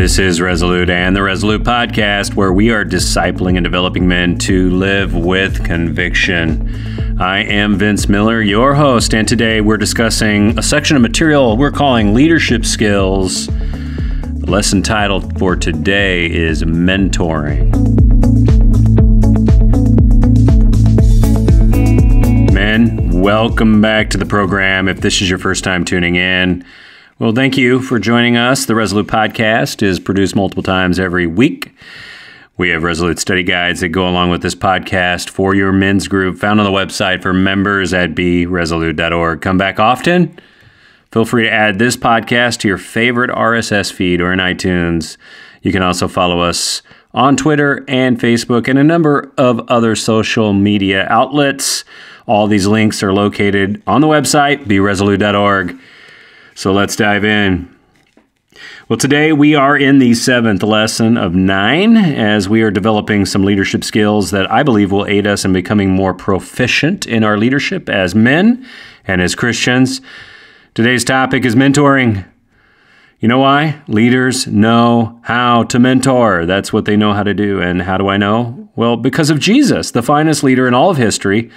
This is Resolute and the Resolute Podcast, where we are discipling and developing men to live with conviction. I am Vince Miller, your host, and today we're discussing a section of material we're calling Leadership Skills. The lesson title for today is Mentoring. Men, welcome back to the program. If this is your first time tuning in, well, thank you for joining us. The Resolute Podcast is produced multiple times every week. We have Resolute study guides that go along with this podcast for your men's group, found on the website for members at beresolute.org. Come back often. Feel free to add this podcast to your favorite RSS feed or in iTunes. You can also follow us on Twitter and Facebook and a number of other social media outlets. All these links are located on the website, beresolute.org. So let's dive in. Well, today we are in the 7th lesson of 9 as we are developing some leadership skills that I believe will aid us in becoming more proficient in our leadership as men and as Christians. Today's topic is mentoring. You know why? Leaders know how to mentor. That's what they know how to do. And how do I know? Well, because of Jesus, the finest leader in all of history,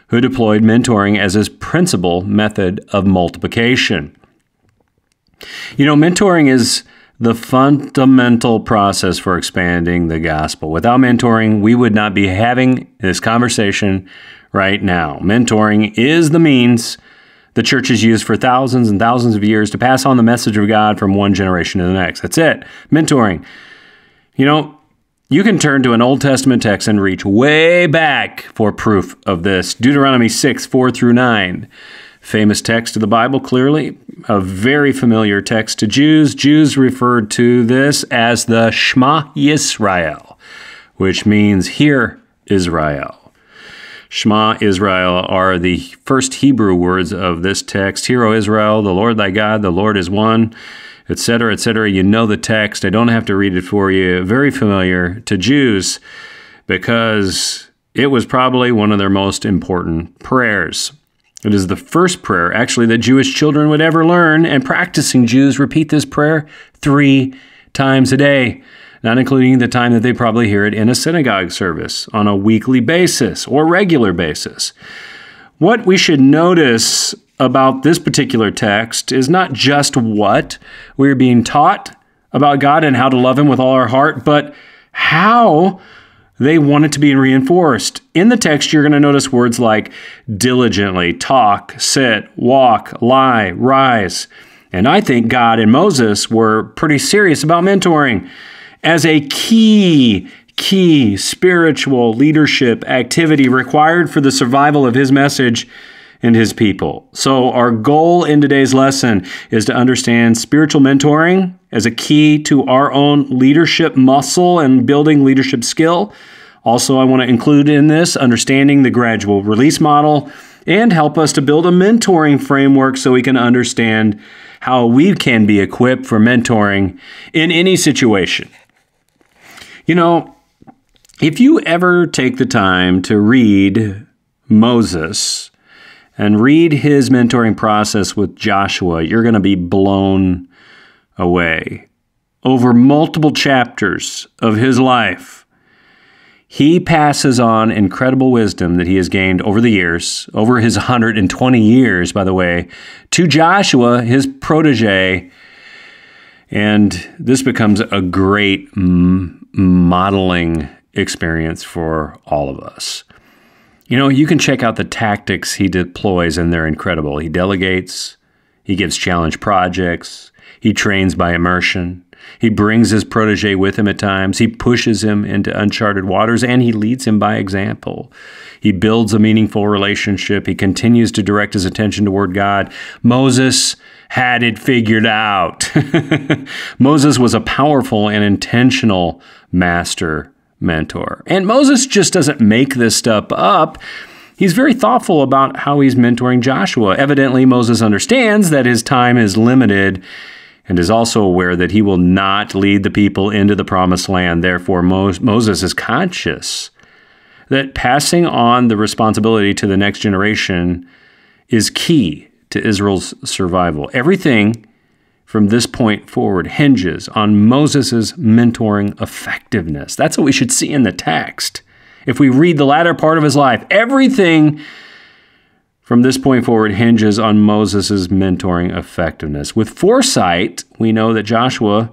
who deployed mentoring as his principal method of multiplication. You know, mentoring is the fundamental process for expanding the gospel. Without mentoring, we would not be having this conversation right now. Mentoring is the means the church has used for thousands and thousands of years to pass on the message of God from one generation to the next. That's it. Mentoring. You know, you can turn to an Old Testament text and reach way back for proof of this. Deuteronomy 6, 4 through 9. Famous text of the Bible, clearly. A very familiar text to Jews. Jews referred to this as the Shema Yisrael, which means Hear Israel. Shema Israel are the first Hebrew words of this text. Hear, O Israel, the Lord thy God, the Lord is one, etc., etc. You know the text. I don't have to read it for you. Very familiar to Jews because it was probably one of their most important prayers. It is the first prayer, actually, that Jewish children would ever learn, and practicing Jews repeat this prayer 3 times a day, not including the time that they probably hear it in a synagogue service on a weekly basis or regular basis. What we should notice about this particular text is not just what we're being taught about God and how to love Him with all our heart, but how they want it to be reinforced. In the text, you're going to notice words like diligently, talk, sit, walk, lie, rise. And I think God and Moses were pretty serious about mentoring as a key spiritual leadership activity required for the survival of His message and His people. So our goal in today's lesson is to understand spiritual mentoring as a key to our own leadership muscle and building leadership skill. Also, I want to include in this understanding the gradual release model and help us to build a mentoring framework so we can understand how we can be equipped for mentoring in any situation. You know, if you ever take the time to read Moses and read his mentoring process with Joshua, you're going to be blown away. Over multiple chapters of his life, he passes on incredible wisdom that he has gained over the years, over his 120 years, by the way, to Joshua, his protege. And this becomes a great modeling experience for all of us. You know, you can check out the tactics he deploys, and they're incredible. He delegates, he gives challenge projects, he trains by immersion, he brings his protege with him at times, he pushes him into uncharted waters, and he leads him by example. He builds a meaningful relationship. He continues to direct his attention toward God. Moses had it figured out. Moses was a powerful and intentional master mentor. And Moses just doesn't make this stuff up. He's very thoughtful about how he's mentoring Joshua. Evidently, Moses understands that his time is limited and is also aware that he will not lead the people into the promised land. Therefore, Moses is conscious that passing on the responsibility to the next generation is key to Israel's survival. Everything from this point forward hinges on Moses' mentoring effectiveness. That's what we should see in the text. If we read the latter part of his life, everything from this point forward hinges on Moses' mentoring effectiveness. With foresight, we know that Joshua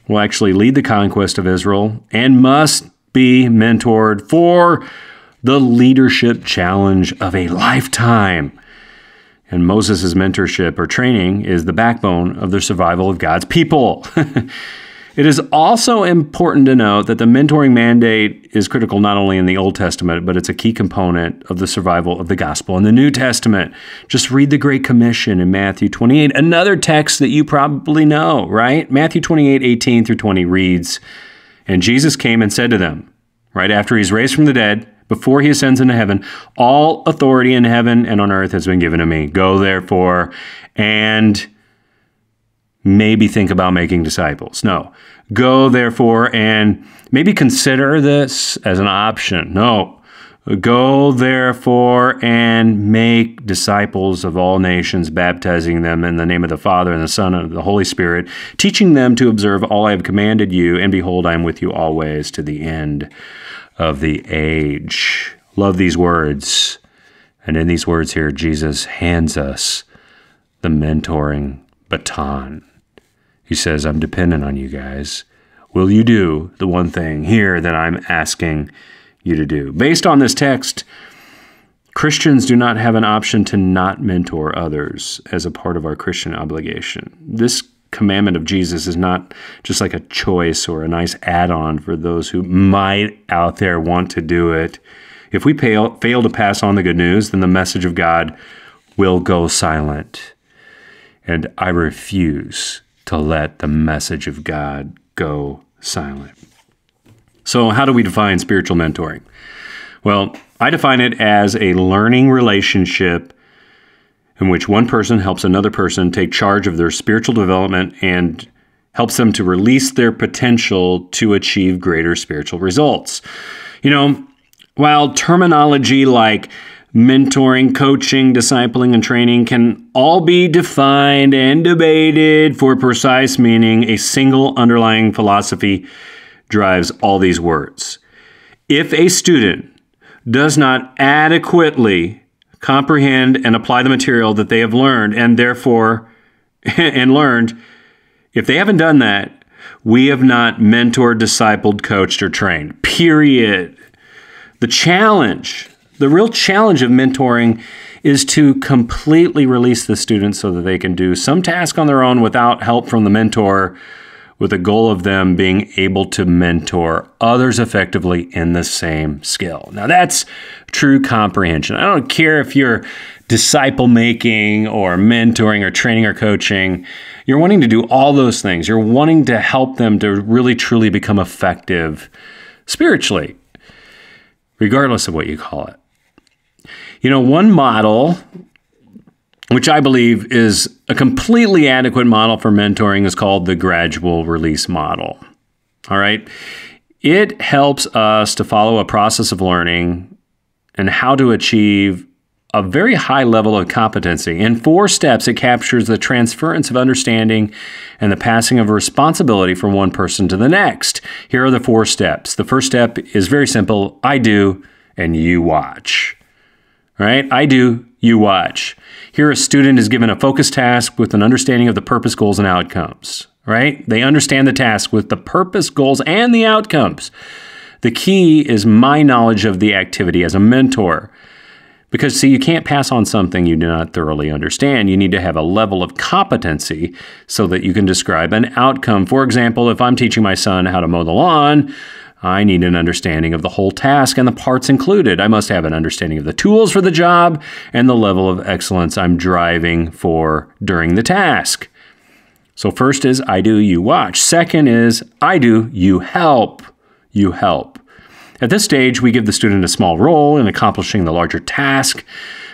will actually lead the conquest of Israel and must be mentored for the leadership challenge of a lifetime. And Moses' mentorship or training is the backbone of the survival of God's people. It is also important to note that the mentoring mandate is critical not only in the Old Testament, but it's a key component of the survival of the gospel in the New Testament. Just read the Great Commission in Matthew 28, another text that you probably know, right? Matthew 28, 18 through 20 reads, "And Jesus came and said to them," right after he's raised from the dead, before he ascends into heaven, "All authority in heaven and on earth has been given to me. Go therefore and maybe think about making disciples." No. Go therefore and maybe consider this as an option. No. Go therefore and make disciples of all nations, baptizing them in the name of the Father and the Son and the Holy Spirit, teaching them to observe all I have commanded you, and behold, I am with you always to the end of the age. Love these words. And in these words here, Jesus hands us the mentoring baton. He says, I'm dependent on you guys. Will you do the one thing here that I'm asking you to do? Based on this text, Christians do not have an option to not mentor others as a part of our Christian obligation. This commandment of Jesus is not just like a choice or a nice add-on for those who might out there want to do it. If we fail to pass on the good news, then the message of God will go silent. And I refuse to let the message of God go silent. So how do we define spiritual mentoring? Well, I define it as a learning relationship in which one person helps another person take charge of their spiritual development and helps them to release their potential to achieve greater spiritual results. You know, while terminology like mentoring, coaching, discipling, and training can all be defined and debated for precise meaning, a single underlying philosophy drives all these words. If a student does not adequately comprehend and apply the material that they have learned and learned, if they haven't done that, we have not mentored, discipled, coached, or trained. Period. The real challenge of mentoring is to completely release the student so that they can do some task on their own without help from the mentor, with the goal of them being able to mentor others effectively in the same skill. Now that's true comprehension. I don't care if you're disciple making or mentoring or training or coaching. You're wanting to do all those things. You're wanting to help them to really truly become effective spiritually, regardless of what you call it. You know, one model, which I believe is a completely adequate model for mentoring, is called the gradual release model. All right. It helps us to follow a process of learning and how to achieve a very high level of competency. In 4 steps, it captures the transference of understanding and the passing of responsibility from one person to the next. Here are the 4 steps. The first step is very simple. I do, and you watch. All right? I do, you watch. Here, a student is given a focused task with an understanding of the purpose, goals, and outcomes. Right? They understand the task with the purpose, goals, and the outcomes. The key is my knowledge of the activity as a mentor. Because, see, you can't pass on something you do not thoroughly understand. You need to have a level of competency so that you can describe an outcome. For example, if I'm teaching my son how to mow the lawn, I need an understanding of the whole task and the parts included. I must have an understanding of the tools for the job and the level of excellence I'm driving for during the task. So first is I do, you watch. Second is I do, you help. You help. At this stage, we give the student a small role in accomplishing the larger task.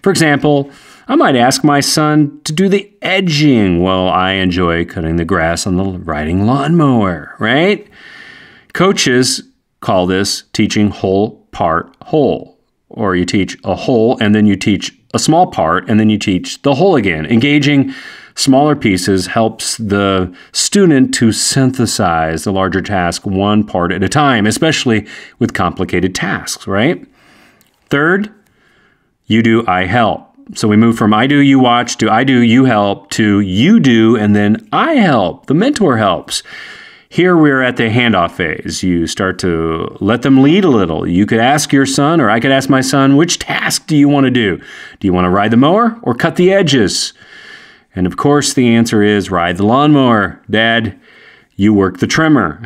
For example, I might ask my son to do the edging while I enjoy cutting the grass on the riding lawnmower, right? Coaches call this teaching whole, part, whole. or you teach a whole, and then you teach a small part, and then you teach the whole again. Engaging smaller pieces helps the student to synthesize the larger task one part at a time, especially with complicated tasks, right? Third, you do, I help. So we move from I do, you watch, to I do, you help, to you do, and then I help. The mentor helps. Here we're at the handoff phase. You start to let them lead a little. You could ask your son, or I could ask my son, which task do you want to do? Do you want to ride the mower or cut the edges? And of course, the answer is ride the lawnmower. Dad, you work the trimmer.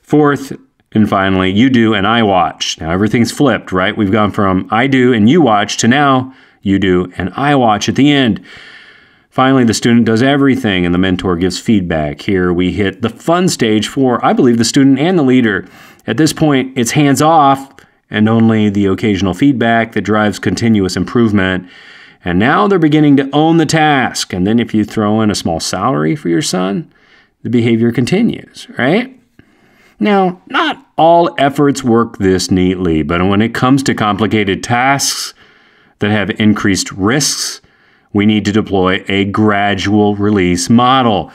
Fourth, and finally, you do and I watch. Now everything's flipped, right? We've gone from I do and you watch to now you do and I watch at the end. Finally, the student does everything and the mentor gives feedback. Here we hit the fun stage for, I believe, the student and the leader. At this point, it's hands off and only the occasional feedback that drives continuous improvement. And now they're beginning to own the task. And then if you throw in a small salary for your son, the behavior continues, right? Now, not all efforts work this neatly, but when it comes to complicated tasks that have increased risks, we need to deploy a gradual release model.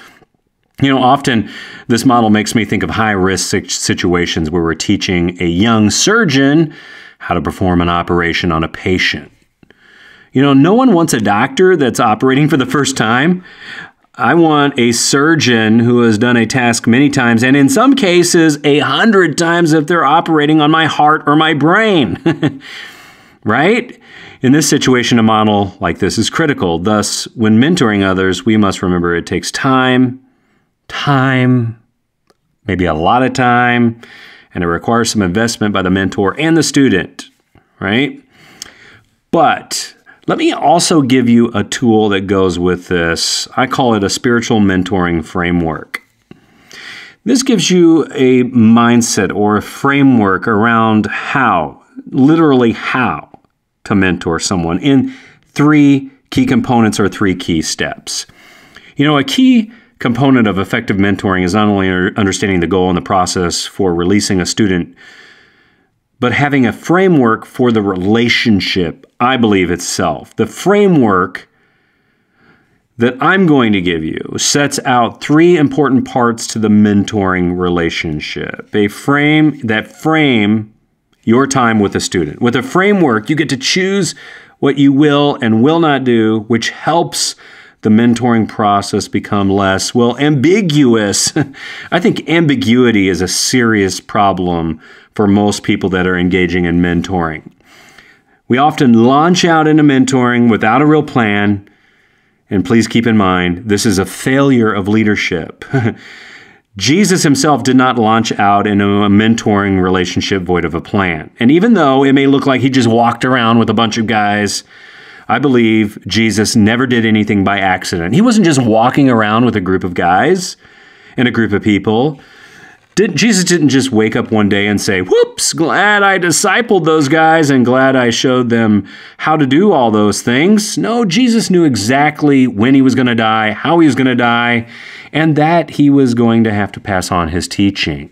You know, often this model makes me think of high-risk situations where we're teaching a young surgeon how to perform an operation on a patient. You know, no one wants a doctor that's operating for the first time. I want a surgeon who has done a task many times, and in some cases, 100 times if they're operating on my heart or my brain. Right? In this situation, a model like this is critical. Thus, when mentoring others, we must remember it takes time, maybe a lot of time, and it requires some investment by the mentor and the student, right? But let me also give you a tool that goes with this. I call it a spiritual mentoring framework. This gives you a mindset or a framework around how, literally how, to mentor someone in 3 key components or 3 key steps. You know, a key component of effective mentoring is not only understanding the goal and the process for releasing a student, but having a framework for the relationship, I believe, itself. The framework that I'm going to give you sets out 3 important parts to the mentoring relationship. A frame that frame your time with a student. With a framework, you get to choose what you will and will not do, which helps the mentoring process become less, well, ambiguous. I think ambiguity is a serious problem for most people that are engaging in mentoring. We often launch out into mentoring without a real plan, and please keep in mind, this is a failure of leadership. Jesus himself did not launch out into a mentoring relationship void of a plan. And even though it may look like he just walked around with a bunch of guys, I believe Jesus never did anything by accident. He wasn't just walking around with a group of guys and a group of people. Jesus didn't just wake up one day and say, whoops, glad I discipled those guys and glad I showed them how to do all those things. No, Jesus knew exactly when he was going to die, how he was going to die, and that he was going to have to pass on his teaching,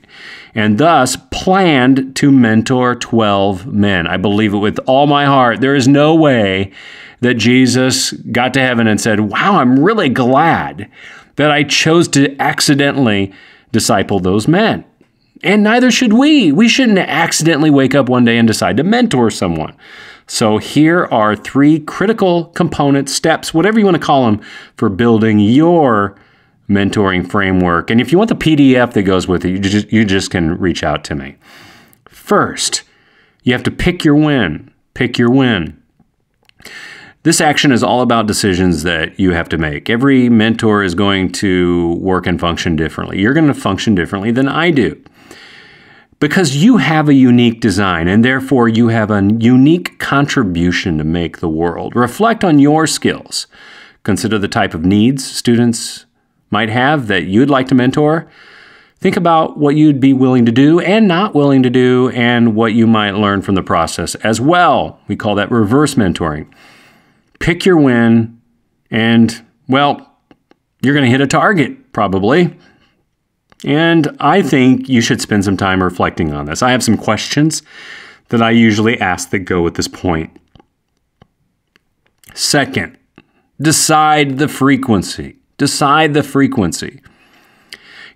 and thus planned to mentor 12 men. I believe it with all my heart. There is no way that Jesus got to heaven and said, wow, I'm really glad that I chose to accidentally disciple those men. And neither should we. We shouldn't accidentally wake up one day and decide to mentor someone. So here are 3 critical component steps, whatever you want to call them, for building your mentoring framework. And if you want the PDF that goes with it, you just can reach out to me. First, you have to pick your win. Pick your win. This action is all about decisions that you have to make. Every mentor is going to work and function differently. You're going to function differently than I do, because you have a unique design and therefore you have a unique contribution to make the world. Reflect on your skills. Consider the type of needs students might have that you'd like to mentor. Think about what you'd be willing to do and not willing to do, and what you might learn from the process as well. We call that reverse mentoring. Pick your win, and, well, you're going to hit a target, probably. And I think you should spend some time reflecting on this. I have some questions that that I usually ask that go with this point. Second, decide the frequency. Decide the frequency.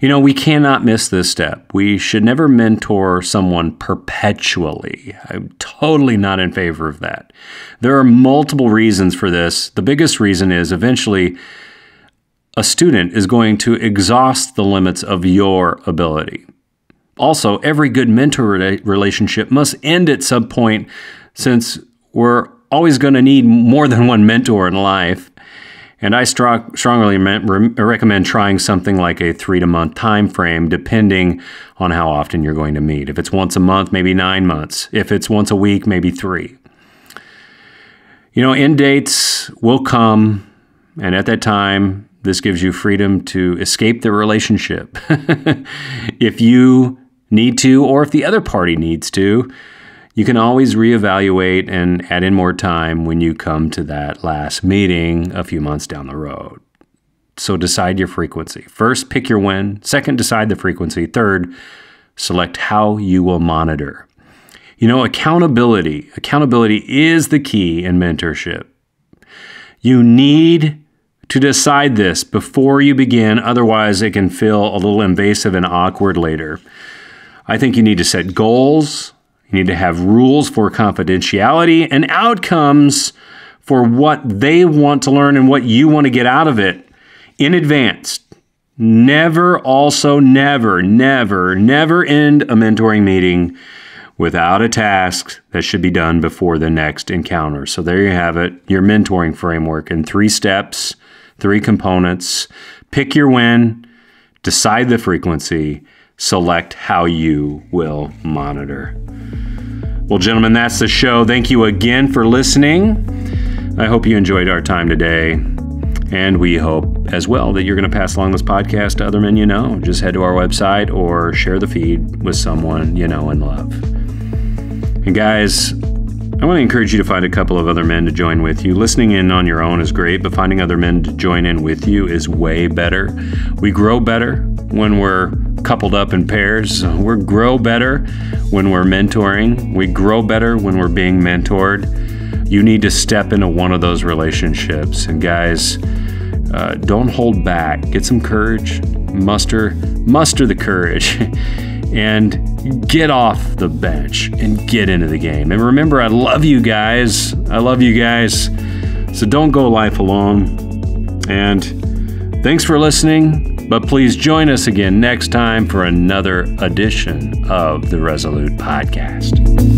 We cannot miss this step. We should never mentor someone perpetually. I'm totally not in favor of that. There are multiple reasons for this. The biggest reason is eventually a student is going to exhaust the limits of your ability. Also, every good mentor relationship must end at some point, since we're always going to need more than one mentor in life. And I strongly recommend trying something like a 3-month time frame, depending on how often you're going to meet. If it's once a month, maybe 9 months. If it's once a week, maybe 3. End dates will come, and at that time, this gives you freedom to escape the relationship. If you need to, or if the other party needs to, you can always reevaluate and add in more time when you come to that last meeting a few months down the road. So decide your frequency. First, pick your when. Second, decide the frequency. Third, select how you will monitor. Accountability. Accountability is the key in mentorship. You need to decide this before you begin, otherwise it can feel a little invasive and awkward later. I think you need to set goals. You need to have rules for confidentiality and outcomes for what they want to learn and what you want to get out of it in advance. Never end a mentoring meeting without a task that should be done before the next encounter. So there you have it, your mentoring framework in 3 steps, 3 components. Pick your when, decide the frequency, select how you will monitor. Well, gentlemen, that's the show. Thank you again for listening. I hope you enjoyed our time today. And we hope as well that you're going to pass along this podcast to other men you know. Just head to our website or share the feed with someone you know and love. And guys, I want to encourage you to find a couple of other men to join with you. Listening in on your own is great, but finding other men to join in with you is way better. We grow better when we're coupled up in pairs. We grow better when we're mentoring. We grow better when we're being mentored. You need to step into one of those relationships. And guys, don't hold back. Get some courage. Muster the courage. And get off the bench and get into the game. And remember, I love you guys. So don't go life alone. And thanks for listening. But please join us again next time for another edition of the Resolute Podcast.